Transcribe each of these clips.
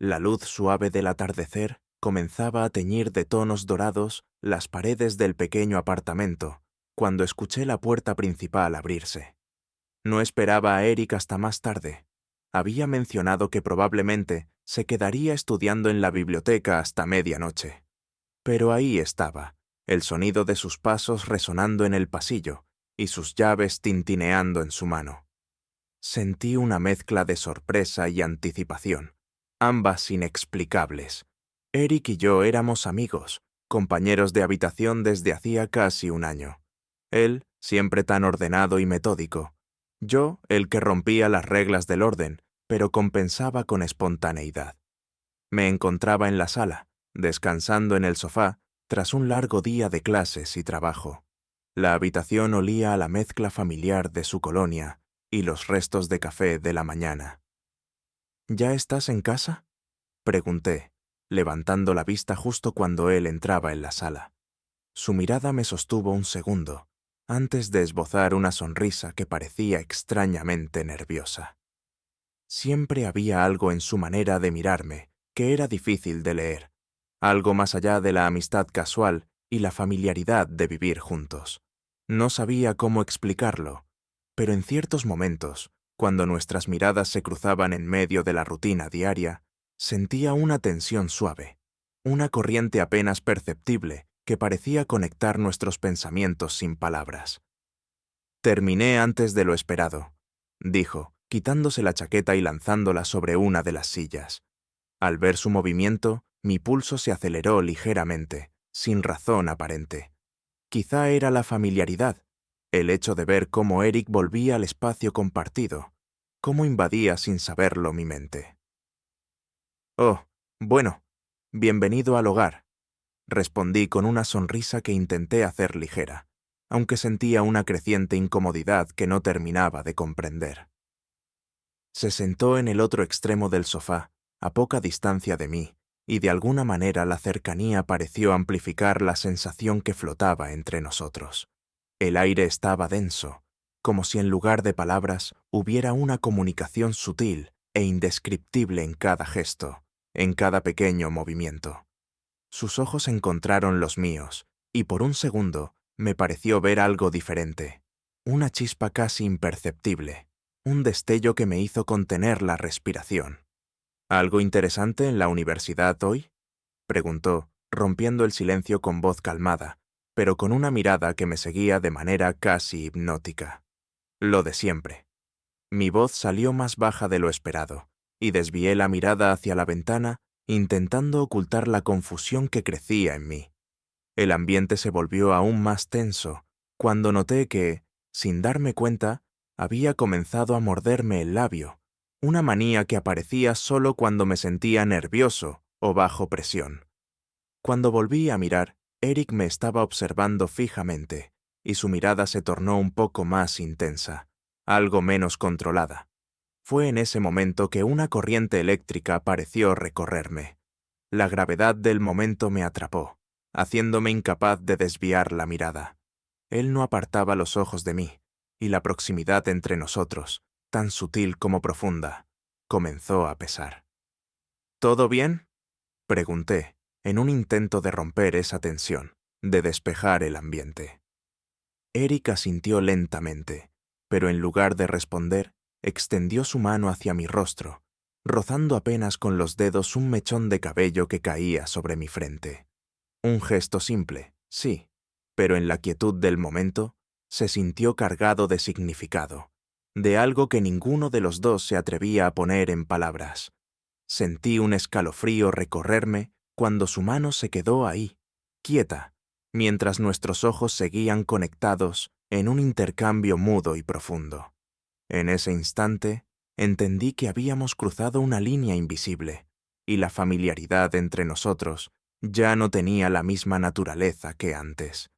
La luz suave del atardecer comenzaba a teñir de tonos dorados las paredes del pequeño apartamento cuando escuché la puerta principal abrirse. No esperaba a Eric hasta más tarde. Había mencionado que probablemente se quedaría estudiando en la biblioteca hasta medianoche. Pero ahí estaba, el sonido de sus pasos resonando en el pasillo y sus llaves tintineando en su mano. Sentí una mezcla de sorpresa y anticipación, ambas inexplicables. Eric y yo éramos amigos, compañeros de habitación desde hacía casi un año. Él, siempre tan ordenado y metódico. Yo, el que rompía las reglas del orden, pero compensaba con espontaneidad. Me encontraba en la sala, descansando en el sofá, tras un largo día de clases y trabajo. La habitación olía a la mezcla familiar de su colonia y los restos de café de la mañana. ¿Ya estás en casa?, pregunté, levantando la vista justo cuando él entraba en la sala. Su mirada me sostuvo un segundo, antes de esbozar una sonrisa que parecía extrañamente nerviosa. Siempre había algo en su manera de mirarme que era difícil de leer, algo más allá de la amistad casual y la familiaridad de vivir juntos. No sabía cómo explicarlo, pero en ciertos momentos, cuando nuestras miradas se cruzaban en medio de la rutina diaria, sentía una tensión suave, una corriente apenas perceptible que parecía conectar nuestros pensamientos sin palabras. «Terminé antes de lo esperado», dijo, quitándose la chaqueta y lanzándola sobre una de las sillas. Al ver su movimiento, mi pulso se aceleró ligeramente, sin razón aparente. Quizá era la familiaridad, el hecho de ver cómo Eric volvía al espacio compartido, cómo invadía sin saberlo mi mente. «Oh, bueno, bienvenido al hogar», respondí con una sonrisa que intenté hacer ligera, aunque sentía una creciente incomodidad que no terminaba de comprender. Se sentó en el otro extremo del sofá, a poca distancia de mí, y de alguna manera la cercanía pareció amplificar la sensación que flotaba entre nosotros. El aire estaba denso, como si en lugar de palabras hubiera una comunicación sutil e indescriptible en cada gesto, en cada pequeño movimiento. Sus ojos encontraron los míos, y por un segundo me pareció ver algo diferente, una chispa casi imperceptible, un destello que me hizo contener la respiración. «¿Algo interesante en la universidad hoy?», preguntó, rompiendo el silencio con voz calmada, pero con una mirada que me seguía de manera casi hipnótica. Lo de siempre. Mi voz salió más baja de lo esperado, y desvié la mirada hacia la ventana, intentando ocultar la confusión que crecía en mí. El ambiente se volvió aún más tenso cuando noté que, sin darme cuenta, había comenzado a morderme el labio, una manía que aparecía solo cuando me sentía nervioso o bajo presión. Cuando volví a mirar, Eric me estaba observando fijamente, y su mirada se tornó un poco más intensa, algo menos controlada. Fue en ese momento que una corriente eléctrica pareció recorrerme. La gravedad del momento me atrapó, haciéndome incapaz de desviar la mirada. Él no apartaba los ojos de mí, y la proximidad entre nosotros, tan sutil como profunda, comenzó a pesar. «¿Todo bien?», pregunté, en un intento de romper esa tensión, de despejar el ambiente. Eric asintió lentamente, pero en lugar de responder, extendió su mano hacia mi rostro, rozando apenas con los dedos un mechón de cabello que caía sobre mi frente. Un gesto simple, sí, pero en la quietud del momento se sintió cargado de significado, de algo que ninguno de los dos se atrevía a poner en palabras. Sentí un escalofrío recorrerme cuando su mano se quedó ahí, quieta, mientras nuestros ojos seguían conectados en un intercambio mudo y profundo. En ese instante, entendí que habíamos cruzado una línea invisible, y la familiaridad entre nosotros ya no tenía la misma naturaleza que antes.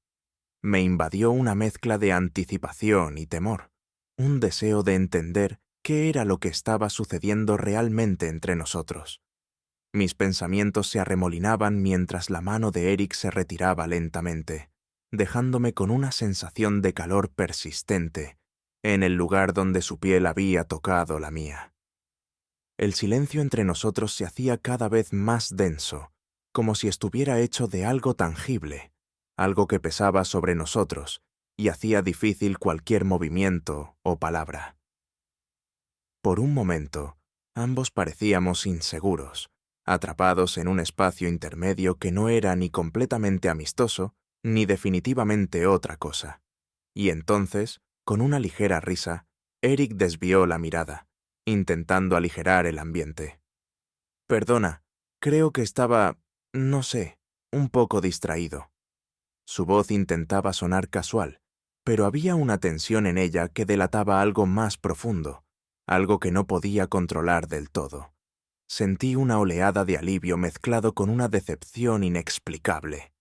Me invadió una mezcla de anticipación y temor, un deseo de entender qué era lo que estaba sucediendo realmente entre nosotros. Mis pensamientos se arremolinaban mientras la mano de Eric se retiraba lentamente, dejándome con una sensación de calor persistente en el lugar donde su piel había tocado la mía. El silencio entre nosotros se hacía cada vez más denso, como si estuviera hecho de algo tangible, algo que pesaba sobre nosotros y hacía difícil cualquier movimiento o palabra. Por un momento, ambos parecíamos inseguros, atrapados en un espacio intermedio que no era ni completamente amistoso ni definitivamente otra cosa. Y entonces, con una ligera risa, Eric desvió la mirada, intentando aligerar el ambiente. «Perdona, creo que estaba, no sé, un poco distraído». Su voz intentaba sonar casual, pero había una tensión en ella que delataba algo más profundo, algo que no podía controlar del todo. Sentí una oleada de alivio mezclado con una decepción inexplicable.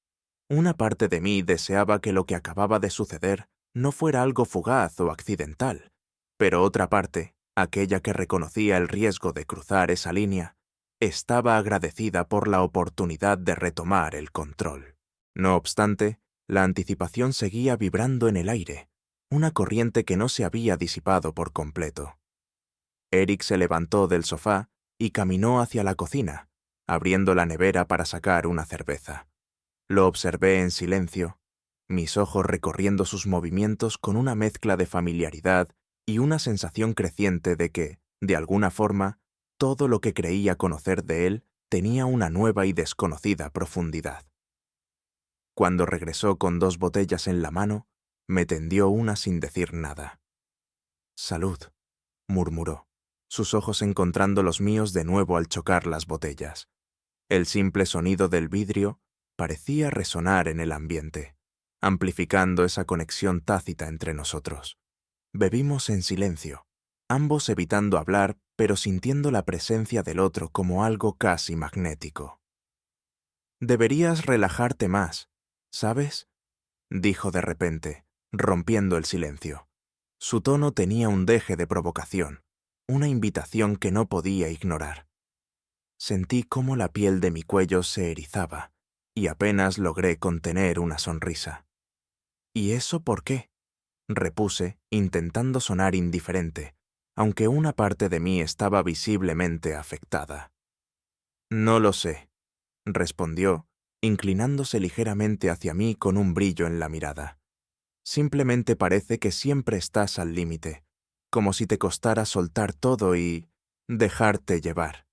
Una parte de mí deseaba que lo que acababa de suceder no fuera algo fugaz o accidental, pero otra parte, aquella que reconocía el riesgo de cruzar esa línea, estaba agradecida por la oportunidad de retomar el control. No obstante, la anticipación seguía vibrando en el aire, una corriente que no se había disipado por completo. Eric se levantó del sofá y caminó hacia la cocina, abriendo la nevera para sacar una cerveza. Lo observé en silencio, mis ojos recorriendo sus movimientos con una mezcla de familiaridad y una sensación creciente de que, de alguna forma, todo lo que creía conocer de él tenía una nueva y desconocida profundidad. Cuando regresó con 2 botellas en la mano, me tendió una sin decir nada. «Salud», murmuró, sus ojos encontrando los míos de nuevo al chocar las botellas. El simple sonido del vidrio parecía resonar en el ambiente, amplificando esa conexión tácita entre nosotros. Bebimos en silencio, ambos evitando hablar, pero sintiendo la presencia del otro como algo casi magnético. «Deberías relajarte más, ¿sabes?», dijo de repente, rompiendo el silencio. Su tono tenía un deje de provocación, una invitación que no podía ignorar. Sentí cómo la piel de mi cuello se erizaba, y apenas logré contener una sonrisa. «¿Y eso por qué?», repuse, intentando sonar indiferente, aunque una parte de mí estaba visiblemente afectada. «No lo sé», respondió, inclinándose ligeramente hacia mí con un brillo en la mirada. «Simplemente parece que siempre estás al límite, como si te costara soltar todo y dejarte llevar».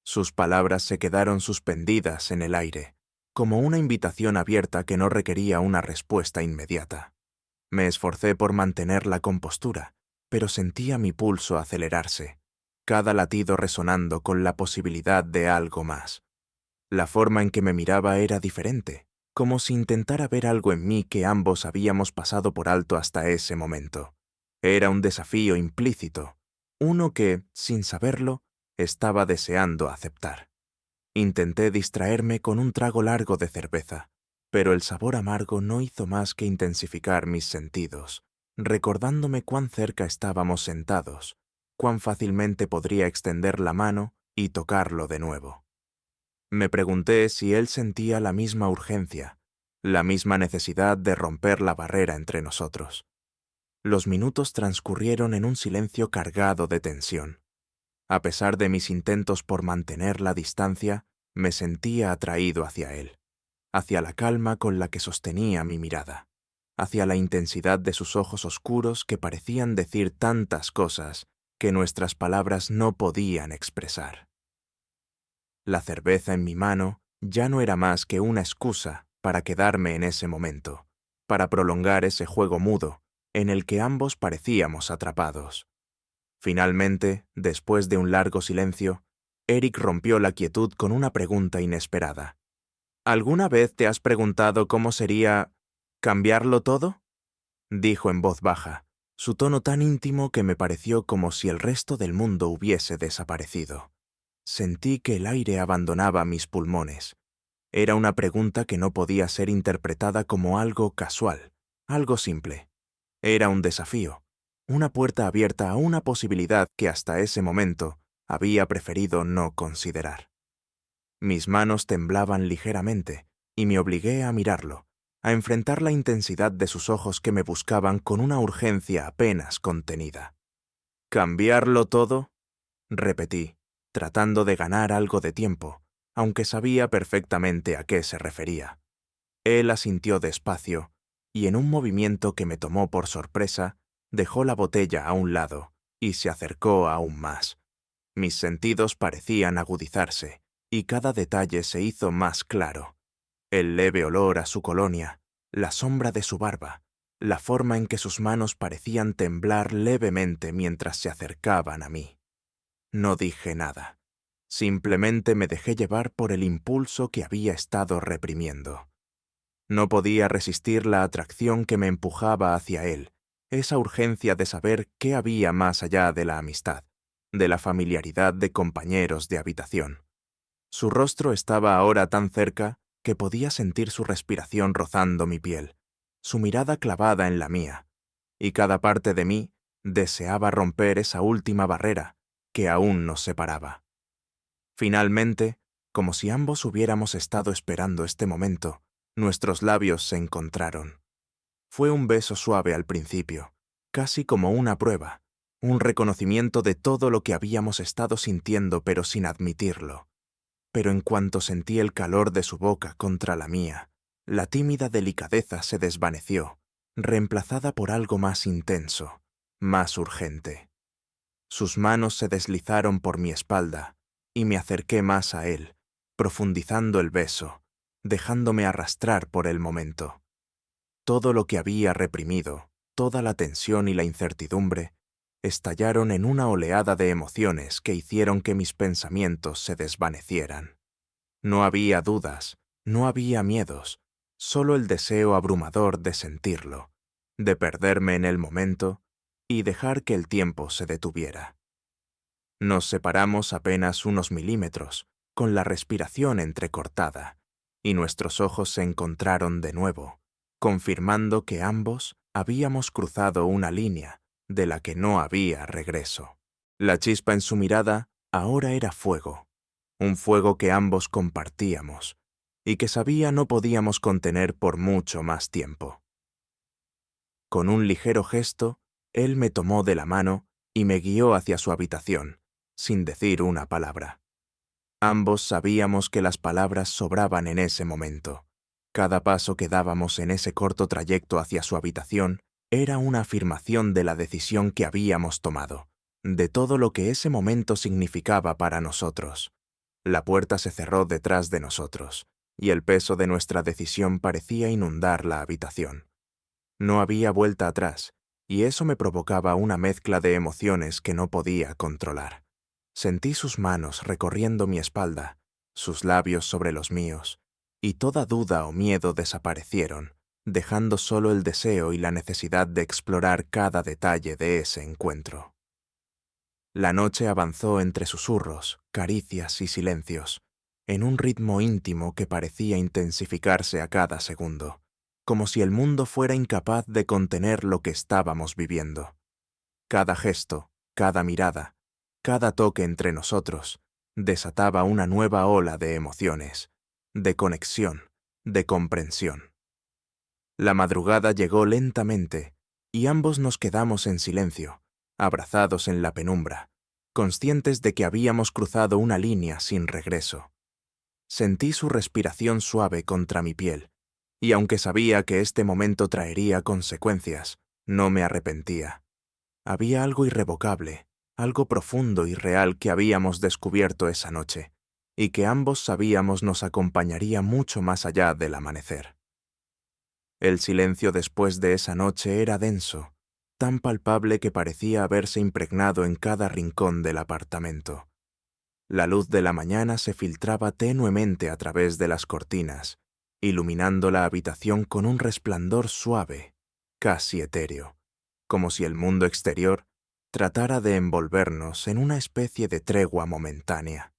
Sus palabras se quedaron suspendidas en el aire, como una invitación abierta que no requería una respuesta inmediata. Me esforcé por mantener la compostura, pero sentía mi pulso acelerarse, cada latido resonando con la posibilidad de algo más. La forma en que me miraba era diferente, como si intentara ver algo en mí que ambos habíamos pasado por alto hasta ese momento. Era un desafío implícito, uno que, sin saberlo, estaba deseando aceptar. Intenté distraerme con un trago largo de cerveza, pero el sabor amargo no hizo más que intensificar mis sentidos, recordándome cuán cerca estábamos sentados, cuán fácilmente podría extender la mano y tocarlo de nuevo. Me pregunté si él sentía la misma urgencia, la misma necesidad de romper la barrera entre nosotros. Los minutos transcurrieron en un silencio cargado de tensión. A pesar de mis intentos por mantener la distancia, me sentía atraído hacia él, hacia la calma con la que sostenía mi mirada, hacia la intensidad de sus ojos oscuros que parecían decir tantas cosas que nuestras palabras no podían expresar. La cerveza en mi mano ya no era más que una excusa para quedarme en ese momento, para prolongar ese juego mudo en el que ambos parecíamos atrapados. Finalmente, después de un largo silencio, Eric rompió la quietud con una pregunta inesperada. «¿Alguna vez te has preguntado cómo sería cambiarlo todo?», dijo en voz baja, su tono tan íntimo que me pareció como si el resto del mundo hubiese desaparecido. Sentí que el aire abandonaba mis pulmones. Era una pregunta que no podía ser interpretada como algo casual, algo simple. Era un desafío, una puerta abierta a una posibilidad que hasta ese momento había preferido no considerar. Mis manos temblaban ligeramente y me obligué a mirarlo, a enfrentar la intensidad de sus ojos que me buscaban con una urgencia apenas contenida. «¿Cambiarlo todo?», repetí, tratando de ganar algo de tiempo, aunque sabía perfectamente a qué se refería. Él asintió despacio, y en un movimiento que me tomó por sorpresa, dejó la botella a un lado y se acercó aún más. Mis sentidos parecían agudizarse, y cada detalle se hizo más claro. El leve olor a su colonia, la sombra de su barba, la forma en que sus manos parecían temblar levemente mientras se acercaban a mí. No dije nada. Simplemente me dejé llevar por el impulso que había estado reprimiendo. No podía resistir la atracción que me empujaba hacia él, esa urgencia de saber qué había más allá de la amistad, de la familiaridad de compañeros de habitación. Su rostro estaba ahora tan cerca que podía sentir su respiración rozando mi piel, su mirada clavada en la mía, y cada parte de mí deseaba romper esa última barrera que aún nos separaba. Finalmente, como si ambos hubiéramos estado esperando este momento, nuestros labios se encontraron. Fue un beso suave al principio, casi como una prueba, un reconocimiento de todo lo que habíamos estado sintiendo pero sin admitirlo. Pero en cuanto sentí el calor de su boca contra la mía, la tímida delicadeza se desvaneció, reemplazada por algo más intenso, más urgente. Sus manos se deslizaron por mi espalda, y me acerqué más a él, profundizando el beso, dejándome arrastrar por el momento. Todo lo que había reprimido, toda la tensión y la incertidumbre, estallaron en una oleada de emociones que hicieron que mis pensamientos se desvanecieran. No había dudas, no había miedos, solo el deseo abrumador de sentirlo, de perderme en el momento y dejar que el tiempo se detuviera. Nos separamos apenas unos milímetros, con la respiración entrecortada, y nuestros ojos se encontraron de nuevo, confirmando que ambos habíamos cruzado una línea de la que no había regreso. La chispa en su mirada ahora era fuego, un fuego que ambos compartíamos, y que sabía no podíamos contener por mucho más tiempo. Con un ligero gesto, él me tomó de la mano y me guió hacia su habitación, sin decir una palabra. Ambos sabíamos que las palabras sobraban en ese momento. Cada paso que dábamos en ese corto trayecto hacia su habitación era una afirmación de la decisión que habíamos tomado, de todo lo que ese momento significaba para nosotros. La puerta se cerró detrás de nosotros, y el peso de nuestra decisión parecía inundar la habitación. No había vuelta atrás, y eso me provocaba una mezcla de emociones que no podía controlar. Sentí sus manos recorriendo mi espalda, sus labios sobre los míos, y toda duda o miedo desaparecieron, dejando solo el deseo y la necesidad de explorar cada detalle de ese encuentro. La noche avanzó entre susurros, caricias y silencios, en un ritmo íntimo que parecía intensificarse a cada segundo, como si el mundo fuera incapaz de contener lo que estábamos viviendo. Cada gesto, cada mirada, cada toque entre nosotros desataba una nueva ola de emociones, de conexión, de comprensión. La madrugada llegó lentamente y ambos nos quedamos en silencio, abrazados en la penumbra, conscientes de que habíamos cruzado una línea sin regreso. Sentí su respiración suave contra mi piel, y aunque sabía que este momento traería consecuencias, no me arrepentía. Había algo irrevocable, algo profundo y real que habíamos descubierto esa noche, y que ambos sabíamos nos acompañaría mucho más allá del amanecer. El silencio después de esa noche era denso, tan palpable que parecía haberse impregnado en cada rincón del apartamento. La luz de la mañana se filtraba tenuemente a través de las cortinas, iluminando la habitación con un resplandor suave, casi etéreo, como si el mundo exterior tratara de envolvernos en una especie de tregua momentánea.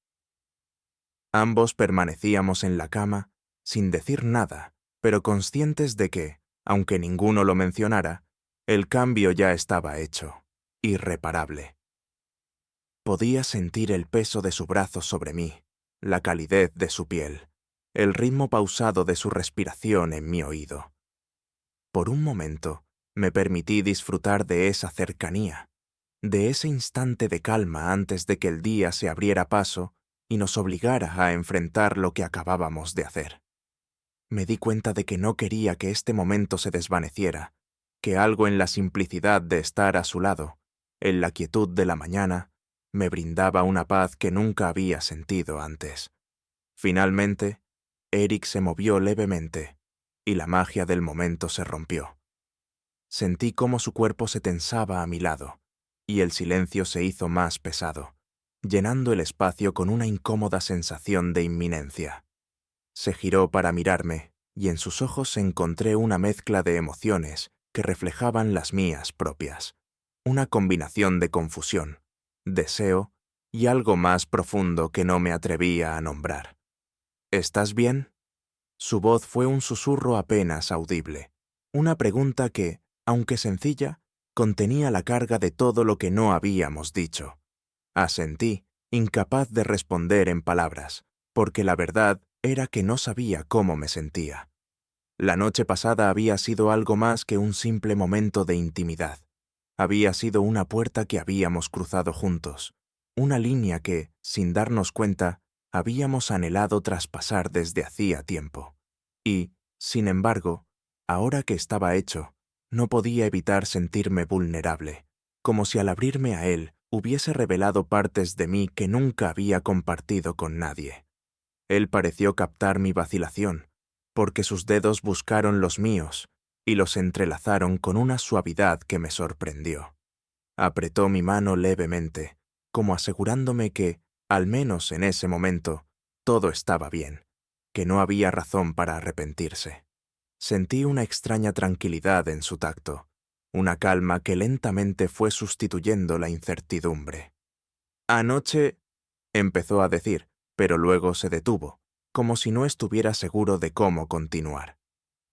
Ambos permanecíamos en la cama, sin decir nada, pero conscientes de que, aunque ninguno lo mencionara, el cambio ya estaba hecho, irreparable. Podía sentir el peso de su brazo sobre mí, la calidez de su piel, el ritmo pausado de su respiración en mi oído. Por un momento, me permití disfrutar de esa cercanía, de ese instante de calma antes de que el día se abriera paso y nos obligara a enfrentar lo que acabábamos de hacer. Me di cuenta de que no quería que este momento se desvaneciera, que algo en la simplicidad de estar a su lado, en la quietud de la mañana, me brindaba una paz que nunca había sentido antes. Finalmente, Eric se movió levemente y la magia del momento se rompió. Sentí cómo su cuerpo se tensaba a mi lado y el silencio se hizo más pesado, llenando el espacio con una incómoda sensación de inminencia. Se giró para mirarme y en sus ojos encontré una mezcla de emociones que reflejaban las mías propias, una combinación de confusión, deseo y algo más profundo que no me atrevía a nombrar. ¿Estás bien? Su voz fue un susurro apenas audible, una pregunta que, aunque sencilla, contenía la carga de todo lo que no habíamos dicho. Asentí, incapaz de responder en palabras, porque la verdad era que no sabía cómo me sentía. La noche pasada había sido algo más que un simple momento de intimidad. Había sido una puerta que habíamos cruzado juntos, una línea que, sin darnos cuenta, habíamos anhelado traspasar desde hacía tiempo. Y, sin embargo, ahora que estaba hecho, no podía evitar sentirme vulnerable, como si al abrirme a él hubiese revelado partes de mí que nunca había compartido con nadie. Él pareció captar mi vacilación, porque sus dedos buscaron los míos y los entrelazaron con una suavidad que me sorprendió. Apretó mi mano levemente, como asegurándome que, al menos en ese momento, todo estaba bien, que no había razón para arrepentirse. Sentí una extraña tranquilidad en su tacto, una calma que lentamente fue sustituyendo la incertidumbre. Anoche, empezó a decir, pero luego se detuvo, como si no estuviera seguro de cómo continuar.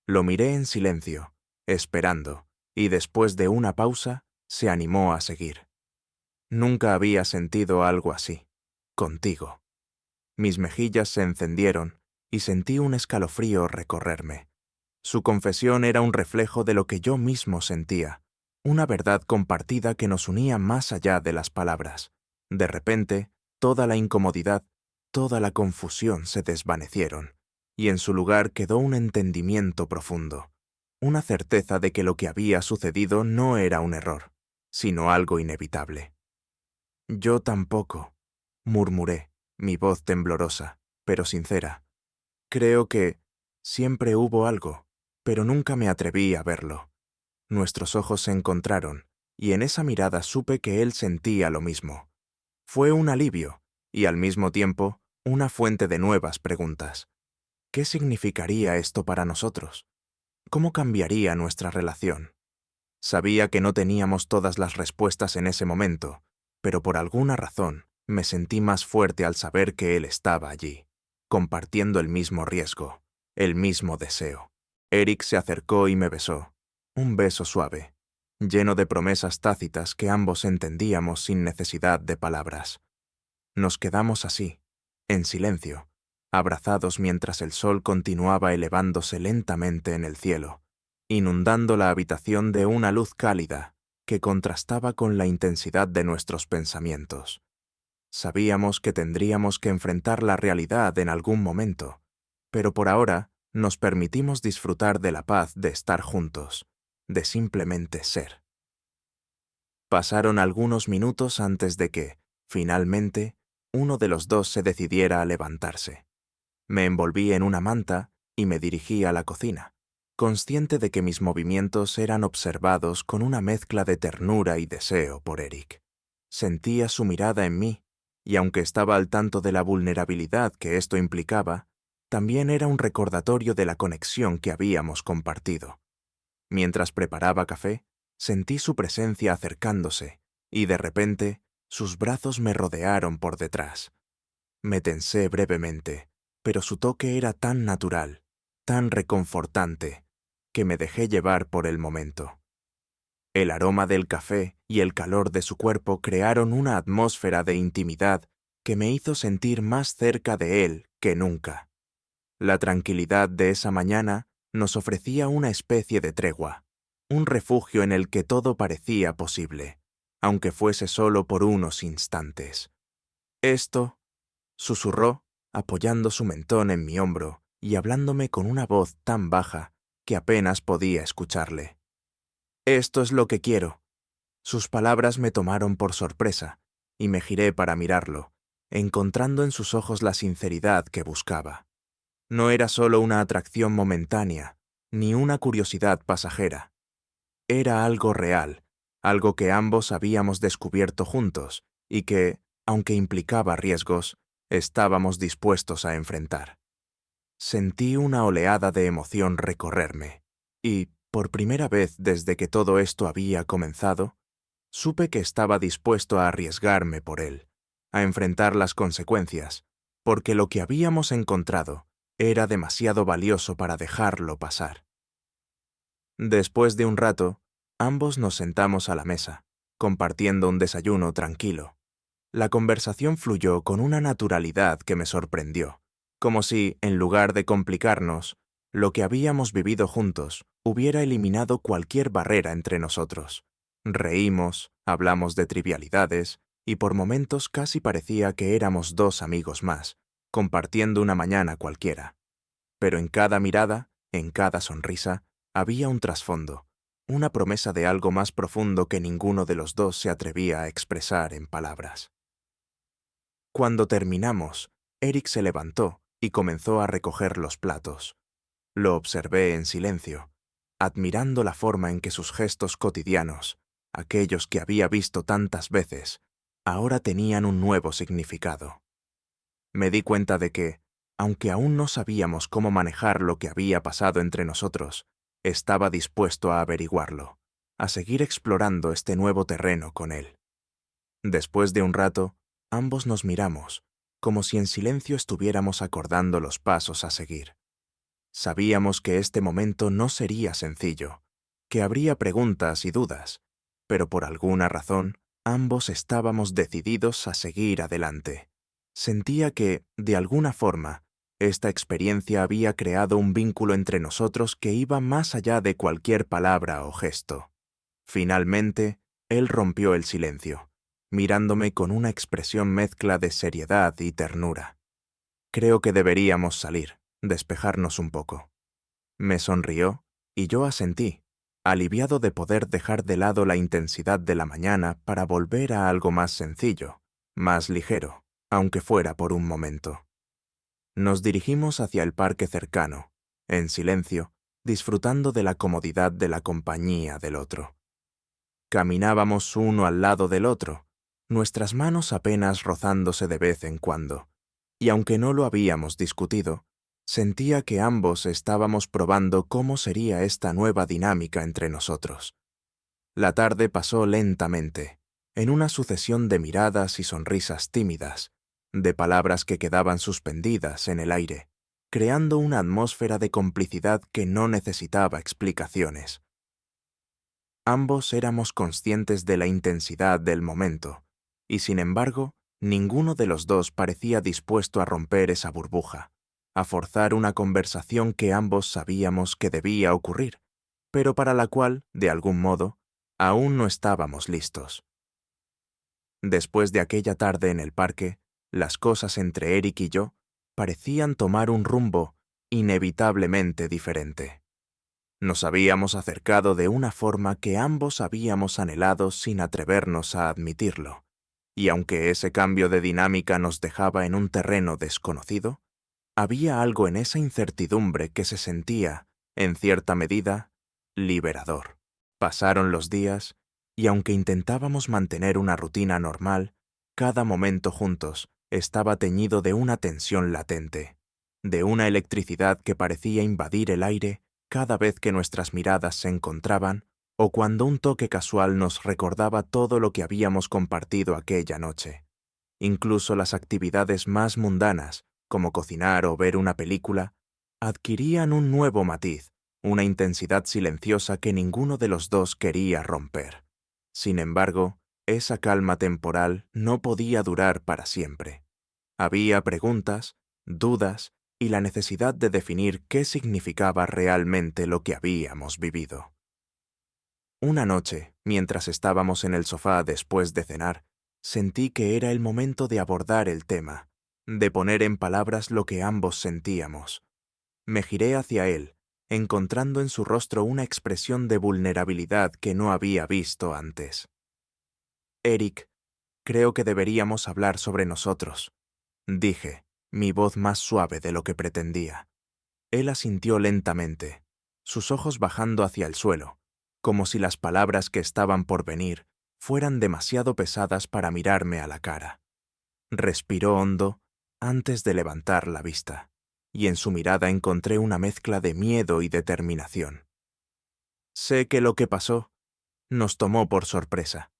Lo miré en silencio, esperando, y después de una pausa, se animó a seguir. Nunca había sentido algo así, contigo. Mis mejillas se encendieron y sentí un escalofrío recorrerme. Su confesión era un reflejo de lo que yo mismo sentía, una verdad compartida que nos unía más allá de las palabras. De repente, toda la incomodidad, toda la confusión se desvanecieron, y en su lugar quedó un entendimiento profundo, una certeza de que lo que había sucedido no era un error, sino algo inevitable. Yo tampoco, murmuré, mi voz temblorosa, pero sincera. Creo que siempre hubo algo, pero nunca me atreví a verlo. Nuestros ojos se encontraron, y en esa mirada supe que él sentía lo mismo. Fue un alivio, y al mismo tiempo, una fuente de nuevas preguntas. ¿Qué significaría esto para nosotros? ¿Cómo cambiaría nuestra relación? Sabía que no teníamos todas las respuestas en ese momento, pero por alguna razón me sentí más fuerte al saber que él estaba allí, compartiendo el mismo riesgo, el mismo deseo. Eric se acercó y me besó, un beso suave, lleno de promesas tácitas que ambos entendíamos sin necesidad de palabras. Nos quedamos así, en silencio, abrazados mientras el sol continuaba elevándose lentamente en el cielo, inundando la habitación de una luz cálida que contrastaba con la intensidad de nuestros pensamientos. Sabíamos que tendríamos que enfrentar la realidad en algún momento, pero por ahora nos permitimos disfrutar de la paz de estar juntos, de simplemente ser. Pasaron algunos minutos antes de que, finalmente, uno de los dos se decidiera a levantarse. Me envolví en una manta y me dirigí a la cocina, consciente de que mis movimientos eran observados con una mezcla de ternura y deseo por Eric. Sentía su mirada en mí, y aunque estaba al tanto de la vulnerabilidad que esto implicaba, también era un recordatorio de la conexión que habíamos compartido. Mientras preparaba café, sentí su presencia acercándose, y de repente, sus brazos me rodearon por detrás. Me tensé brevemente, pero su toque era tan natural, tan reconfortante, que me dejé llevar por el momento. El aroma del café y el calor de su cuerpo crearon una atmósfera de intimidad que me hizo sentir más cerca de él que nunca. La tranquilidad de esa mañana nos ofrecía una especie de tregua, un refugio en el que todo parecía posible, aunque fuese solo por unos instantes. Esto, susurró, apoyando su mentón en mi hombro y hablándome con una voz tan baja que apenas podía escucharle. Esto es lo que quiero. Sus palabras me tomaron por sorpresa, y me giré para mirarlo, encontrando en sus ojos la sinceridad que buscaba. No era solo una atracción momentánea, ni una curiosidad pasajera. Era algo real, algo que ambos habíamos descubierto juntos, y que, aunque implicaba riesgos, estábamos dispuestos a enfrentar. Sentí una oleada de emoción recorrerme, y, por primera vez desde que todo esto había comenzado, supe que estaba dispuesto a arriesgarme por él, a enfrentar las consecuencias, porque lo que habíamos encontrado era demasiado valioso para dejarlo pasar. Después de un rato, ambos nos sentamos a la mesa, compartiendo un desayuno tranquilo. La conversación fluyó con una naturalidad que me sorprendió, como si, en lugar de complicarnos, lo que habíamos vivido juntos hubiera eliminado cualquier barrera entre nosotros. Reímos, hablamos de trivialidades, y por momentos casi parecía que éramos dos amigos más, compartiendo una mañana cualquiera. Pero en cada mirada, en cada sonrisa, había un trasfondo, una promesa de algo más profundo que ninguno de los dos se atrevía a expresar en palabras. Cuando terminamos, Eric se levantó y comenzó a recoger los platos. Lo observé en silencio, admirando la forma en que sus gestos cotidianos, aquellos que había visto tantas veces, ahora tenían un nuevo significado. Me di cuenta de que, aunque aún no sabíamos cómo manejar lo que había pasado entre nosotros, estaba dispuesto a averiguarlo, a seguir explorando este nuevo terreno con él. Después de un rato, ambos nos miramos, como si en silencio estuviéramos acordando los pasos a seguir. Sabíamos que este momento no sería sencillo, que habría preguntas y dudas, pero por alguna razón, ambos estábamos decididos a seguir adelante. Sentía que, de alguna forma, esta experiencia había creado un vínculo entre nosotros que iba más allá de cualquier palabra o gesto. Finalmente, él rompió el silencio, mirándome con una expresión mezcla de seriedad y ternura. Creo que deberíamos salir, despejarnos un poco. Me sonrió y yo asentí, aliviado de poder dejar de lado la intensidad de la mañana para volver a algo más sencillo, más ligero, aunque fuera por un momento. Nos dirigimos hacia el parque cercano, en silencio, disfrutando de la comodidad de la compañía del otro. Caminábamos uno al lado del otro, nuestras manos apenas rozándose de vez en cuando, y aunque no lo habíamos discutido, sentía que ambos estábamos probando cómo sería esta nueva dinámica entre nosotros. La tarde pasó lentamente, en una sucesión de miradas y sonrisas tímidas, de palabras que quedaban suspendidas en el aire, creando una atmósfera de complicidad que no necesitaba explicaciones. Ambos éramos conscientes de la intensidad del momento, y sin embargo, ninguno de los dos parecía dispuesto a romper esa burbuja, a forzar una conversación que ambos sabíamos que debía ocurrir, pero para la cual, de algún modo, aún no estábamos listos. Después de aquella tarde en el parque, las cosas entre Eric y yo parecían tomar un rumbo inevitablemente diferente. Nos habíamos acercado de una forma que ambos habíamos anhelado sin atrevernos a admitirlo, y aunque ese cambio de dinámica nos dejaba en un terreno desconocido, había algo en esa incertidumbre que se sentía, en cierta medida, liberador. Pasaron los días, y aunque intentábamos mantener una rutina normal, cada momento juntos estaba teñido de una tensión latente, de una electricidad que parecía invadir el aire cada vez que nuestras miradas se encontraban o cuando un toque casual nos recordaba todo lo que habíamos compartido aquella noche. Incluso las actividades más mundanas, como cocinar o ver una película, adquirían un nuevo matiz, una intensidad silenciosa que ninguno de los dos quería romper. Sin embargo, esa calma temporal no podía durar para siempre. Había preguntas, dudas y la necesidad de definir qué significaba realmente lo que habíamos vivido. Una noche, mientras estábamos en el sofá después de cenar, sentí que era el momento de abordar el tema, de poner en palabras lo que ambos sentíamos. Me giré hacia él, encontrando en su rostro una expresión de vulnerabilidad que no había visto antes. Eric, creo que deberíamos hablar sobre nosotros, dije, mi voz más suave de lo que pretendía. Él asintió lentamente, sus ojos bajando hacia el suelo, como si las palabras que estaban por venir fueran demasiado pesadas para mirarme a la cara. Respiró hondo antes de levantar la vista, y en su mirada encontré una mezcla de miedo y determinación. Sé que lo que pasó nos tomó por sorpresa.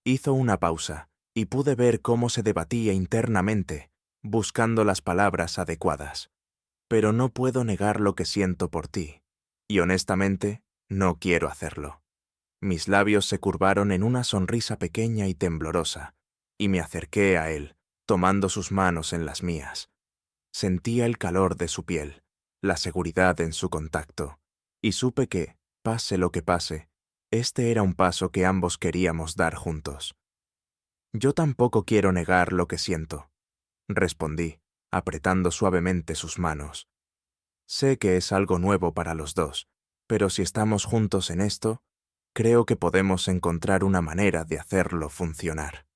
Hizo una pausa, y pude ver cómo se debatía internamente, buscando las palabras adecuadas. Pero no puedo negar lo que siento por ti, y honestamente, no quiero hacerlo. Mis labios se curvaron en una sonrisa pequeña y temblorosa, y me acerqué a él, tomando sus manos en las mías. Sentía el calor de su piel, la seguridad en su contacto, y supe que, pase lo que pase, este era un paso que ambos queríamos dar juntos. Yo tampoco quiero negar lo que siento, respondí, apretando suavemente sus manos. Sé que es algo nuevo para los dos, pero si estamos juntos en esto, creo que podemos encontrar una manera de hacerlo funcionar.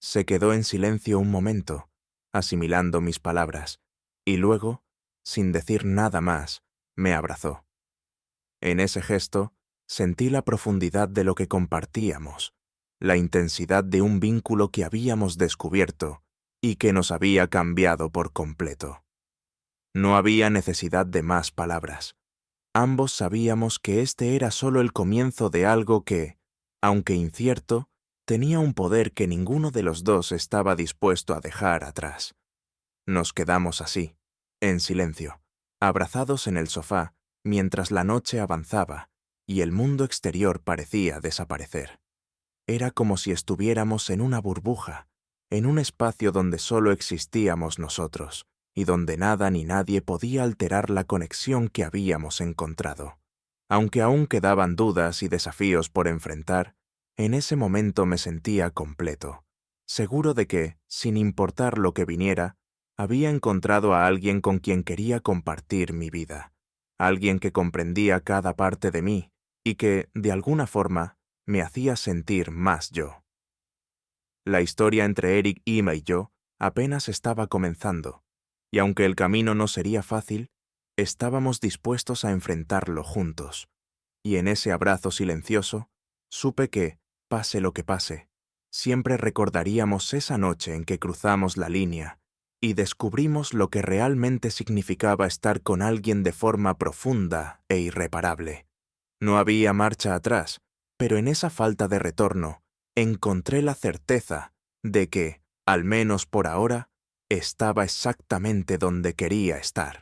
Se quedó en silencio un momento, asimilando mis palabras, y luego, sin decir nada más, me abrazó. En ese gesto, sentí la profundidad de lo que compartíamos, la intensidad de un vínculo que habíamos descubierto y que nos había cambiado por completo. No había necesidad de más palabras. Ambos sabíamos que este era solo el comienzo de algo que, aunque incierto, tenía un poder que ninguno de los dos estaba dispuesto a dejar atrás. Nos quedamos así, en silencio, abrazados en el sofá, mientras la noche avanzaba y el mundo exterior parecía desaparecer. Era como si estuviéramos en una burbuja, en un espacio donde solo existíamos nosotros, y donde nada ni nadie podía alterar la conexión que habíamos encontrado. Aunque aún quedaban dudas y desafíos por enfrentar, en ese momento me sentía completo, seguro de que, sin importar lo que viniera, había encontrado a alguien con quien quería compartir mi vida, alguien que comprendía cada parte de mí y que, de alguna forma, me hacía sentir más yo. La historia entre Eric Ima y yo apenas estaba comenzando, y aunque el camino no sería fácil, estábamos dispuestos a enfrentarlo juntos. Y en ese abrazo silencioso, supe que, pase lo que pase, siempre recordaríamos esa noche en que cruzamos la línea y descubrimos lo que realmente significaba estar con alguien de forma profunda e irreparable. No había marcha atrás, pero en esa falta de retorno encontré la certeza de que, al menos por ahora, estaba exactamente donde quería estar.